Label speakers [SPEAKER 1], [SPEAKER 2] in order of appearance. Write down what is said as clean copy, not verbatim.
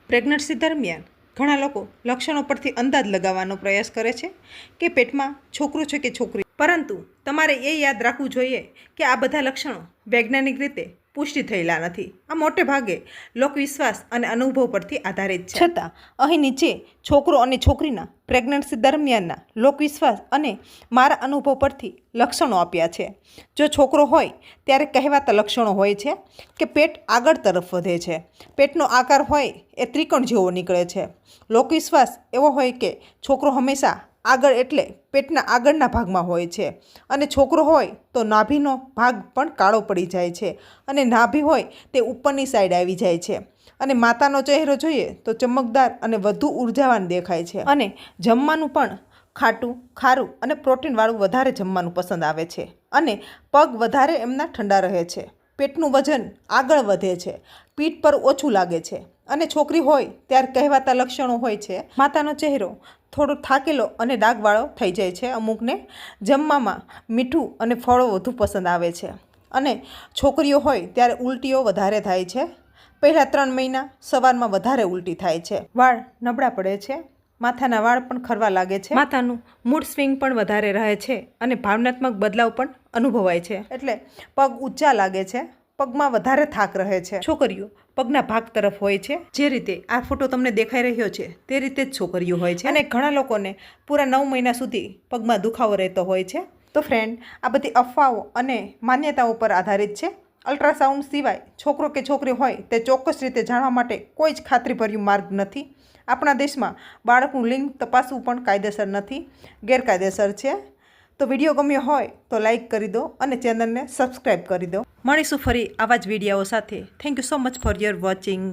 [SPEAKER 1] Pregnancy દરમિયાન ઘણા લોકો લક્ષણો પરથી અંદાજ લગાવવાનો પ્રયાસ કરે છે કે પેટમાં છોકરું છે કે છોકરી, પરંતુ તમારે એ યાદ રાખવું જોઈએ કે આ બધા લક્ષણો વૈજ્ઞાનિક રીતે પુષ્ટિ થયેલા નથી. આ મોટે ભાગે લોકવિશ્વાસ અને અનુભવ પરથી આધારિત છે. છતાં અહીં નીચે છોકરો અને છોકરીના પ્રેગ્નન્સી દરમિયાનના લોકવિશ્વાસ અને મારા અનુભવ પરથી લક્ષણો આપ્યા છે. જો છોકરો હોય ત્યારે કહેવાતા લક્ષણો હોય છે કે પેટ આગળ તરફ વધે છે, પેટનો આકાર હોય એ ત્રિકોણ જેવો નીકળે છે. લોકવિશ્વાસ એવો હોય કે છોકરો હંમેશા આગળ એટલે પેટના આગળના ભાગમાં હોય છે, અને છોકરો હોય તો નાભીનો ભાગ પણ કાળો પડી જાય છે, અને નાભી હોય તે ઉપરની સાઈડ આવી જાય છે. અને માતાનો ચહેરો જોઈએ તો ચમકદાર અને વધુ ઉર્જાવાન દેખાય છે. અને જમવાનું પણ ખાટું, ખારું અને પ્રોટીનવાળું વધારે જમવાનું પસંદ આવે છે. અને પગ વધારે એમના ઠંડા રહે છે. પેટનું વજન આગળ વધે છે, પીઠ પર ઓછું લાગે છે. અને છોકરી હોય ત્યારે કહેવાતા લક્ષણો હોય છે માતાનો ચહેરો થોડો થાકેલો અને ડાઘવાળો થઈ જાય છે. અમુકને જમવામાં મીઠું અને ફળો વધુ પસંદ આવે છે. અને છોકરીઓ હોય ત્યારે ઉલટીઓ વધારે થાય છે. પહેલા 3 મહિના સવારમાં વધારે ઉલટી થાય છે. વાળ નબળા પડે છે, માથાના વાળ પણ ખરવા લાગે છે, માથાનું મૂડ સ્વિંગ પણ વધારે રહે છે, અને ભાવનાત્મક બદલાવ પણ અનુભવાય છે. એટલે પગ ઊંચા લાગે છે, પગમાં વધારે થાક રહે છે. છોકરીઓ પગના ભાગ તરફ હોય છે. જે રીતે આ ફોટો તમને દેખાઈ રહ્યો છે તે રીતે જ છોકરીઓ હોય છે. અને ઘણા લોકોને પૂરા 9 મહિના સુધી પગમાં દુખાવો રહેતો હોય છે. તો ફ્રેન્ડ, આ બધી અફવાઓ અને માન્યતાઓ પર આધારિત છે. અલ્ટ્રાસાઉન્ડ સિવાય છોકરો કે છોકરી હોય તે ચોક્કસ રીતે જાણવા માટે કોઈ જ ખાતરીભર્યું માર્ગ નથી. આપણા દેશમાં બાળકનું લિંગ તપાસવું પણ કાયદેસર નથી, ગેરકાયદેસર છે. તો વિડીયો ગમ્યો હોય તો લાઈક કરી દો અને ચેનલને સબસ્ક્રાઈબ કરી દો. મળીશું ફરી આવા જ વિડીયો સાથે. Thank you so much for your watching.